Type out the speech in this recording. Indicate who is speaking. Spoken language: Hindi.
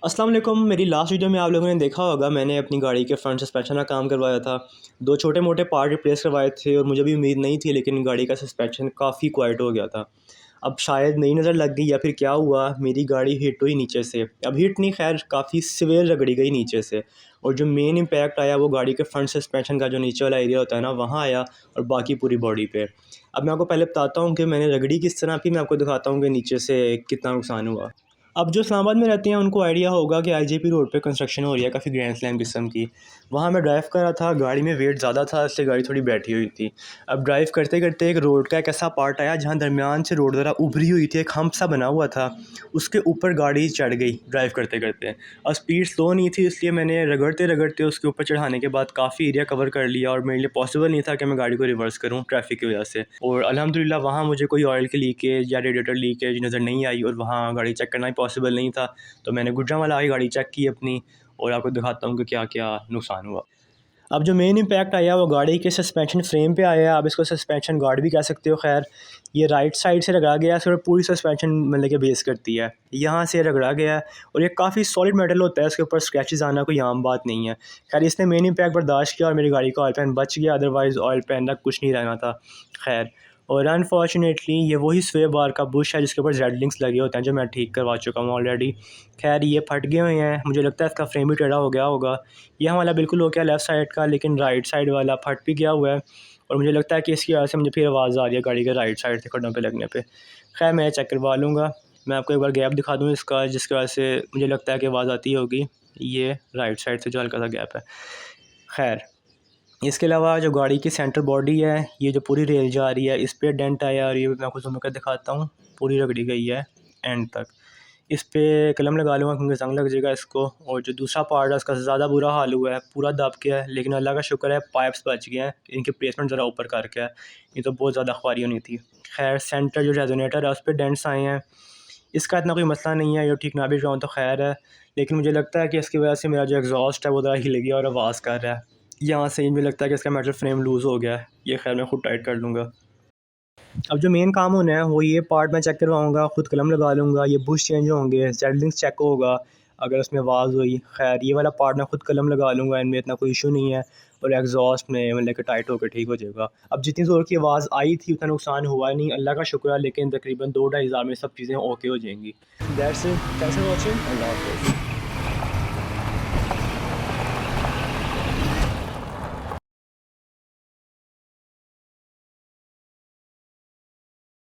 Speaker 1: अस्सलाम वालेकुम। मेरी लास्ट वीडियो में आप लोगों ने देखा होगा मैंने अपनी गाड़ी के फ्रंट सस्पेंशन का काम करवाया था। दो छोटे मोटे पार्ट रिप्लेस करवाए थे और मुझे भी उम्मीद नहीं थी, लेकिन गाड़ी का सस्पेंशन काफ़ी क्वाइट हो गया था। अब शायद नई नज़र लग गई या फिर क्या हुआ, मेरी गाड़ी हिट हुई नीचे से। अब हिट नहीं, खैर काफ़ी सिवियर रगड़ी गई नीचे से। और जो मेन इम्पैक्ट आया वो गाड़ी के फ्रंट सस्पेंशन का जो नीचे वाला एरिया होता है ना, वहाँ आया, और बाकी पूरी बॉडी पे। अब मैं आपको पहले बताता हूँ कि मैंने रगड़ी किस तरह, फिर मैं आपको दिखाता हूँ कि नीचे से कितना नुकसान हुआ। अब जो इस्लामाबाद में रहते हैं उनको आइडिया होगा कि आईजीपी रोड पे कंस्ट्रक्शन हो रही है काफ़ी ग्रैंड स्लैम किस्म की। वहाँ मैं ड्राइव कर रहा था, गाड़ी में वेट ज़्यादा था इसलिए गाड़ी थोड़ी बैठी हुई थी। अब ड्राइव करते करते एक रोड का एक ऐसा पार्ट आया जहाँ दरमियान से रोड ज़रा उभरी हुई थी, एक हम्प सा बना हुआ था, उसके ऊपर गाड़ी चढ़ गई ड्राइव करते करते। और स्पीड स्लो नहीं थी, इसलिए मैंने रगड़ते रगड़ते उसके ऊपर चढ़ाने के बाद काफ़ी एरिया कवर कर लिया, और मेरे लिए पॉसिबल नहीं था कि मैं गाड़ी को रिवर्स करूँ ट्रैफिक की वजह से। और अल्हम्दुलिल्लाह वहाँ मुझे कोई ऑयल की लीकेज या रेडिएटर लीकेज नज़र नहीं आई, और वहाँ गाड़ी चेक करना ही पॉसिबल नहीं था। तो मैंने गुजरांवाला आके गाड़ी चेक की अपनी, और आपको दिखाता हूँ कि क्या क्या नुकसान हुआ। अब जो मेन इम्पैक्ट आया वो गाड़ी के सस्पेंशन फ्रेम पे आया। आप इसको सस्पेंशन गार्ड भी कह सकते हो। खैर, ये राइट साइड से रगड़ा गया है, सिर्फ पूरी सस्पेंशन मतलब के बेस करती है, यहाँ से रगड़ा गया है। और ये काफ़ी सॉलिड मेटल होता है, इसके ऊपर स्क्रैचेस आना कोई आम बात नहीं है। खैर, इसने मेन इम्पैक्ट बर्दाश्त किया और मेरी गाड़ी का ऑयल पैन बच गया, अदरवाइज़ ऑयल पैन तक कुछ नहीं रहना था। खैर, और अनफॉर्चुनेटली ये वही स्वे बार का बुश है जिसके ऊपर जेड लिंक्स लगे होते हैं, जो मैं ठीक करवा चुका हूँ ऑलरेडी। खैर, ये फट गए हुए हैं, मुझे लगता है इसका फ्रेम भी टेढ़ा हो गया होगा। यह वाला बिल्कुल हो गया लेफ़्ट साइड का, लेकिन राइट साइड वाला फट भी गया हुआ है। और मुझे लगता है कि इसकी वजह से मुझे फिर आवाज़ आ रही है गाड़ी के राइट साइड से खड्डों पे लगने पे। खैर, मैं चेक करवा लूँगा। मैं आपको एक बार गैप दिखा दूँ इसका, जिसकी वजह से मुझे लगता है कि आवाज़ आती होगी। ये राइट साइड से जो हल्का सा गैप है। खैर, इसके अलावा जो गाड़ी की सेंटर बॉडी है, ये जो पूरी रेल जा रही है, इस पे डेंट आया, और ये मैं आपको ज़ूम करके दिखाता हूँ, पूरी रगड़ी गई है एंड तक। इस पे कलम लगा लूँगा क्योंकि ज़ंग लग जाएगा इसको। और जो दूसरा पार्ट है उसका ज़्यादा बुरा हाल हुआ है, पूरा दब गया है, लेकिन अल्लाह का शुक्र है पाइप्स बच गए हैं, इनकी प्लेसमेंट ज़रा ऊपर करके है, नहीं तो बहुत ज़्यादा ख्वारी होनी थी। खैर, सेंटर जो रेजोनेटर है उस पर डेंट्स आए हैं, इसका इतना कोई मसला नहीं है, ये ठीक ना भी जाऊँ तो खैर है। लेकिन मुझे लगता है कि इसकी वजह से मेरा जो एग्जॉस्ट है वो ज़रा हिल गया और आवाज़ कर रहा है। यहाँ से मुझे लगता है कि इसका मेटल फ्रेम लूज़ हो गया है। ये खैर मैं खुद टाइट कर लूँगा। अब जो मेन काम होना है वो ये पार्ट मैं चेक करवाऊँगा, खुद कलम लगा लूँगा, ये बुश चेंज होंगे, जेडलिंग्स चेक होगा अगर उसमें आवाज़ हुई। खैर, ये वाला पार्ट मैं खुद कलम लगा लूँगा, इनमें इतना कोई इशू नहीं है। और एग्जॉस्ट में मतलब कि टाइट होकर ठीक हो जाएगा। अब जितनी ज़ोर की आवाज़ आई थी उतना नुकसान हुआ नहीं, अल्लाह का शुक्र है, लेकिन तकरीबन 2-2.5 हज़ार में सब चीज़ें ओके हो जाएंगी। That's it, thanks for watching, अल्लाह हाफ़िज़।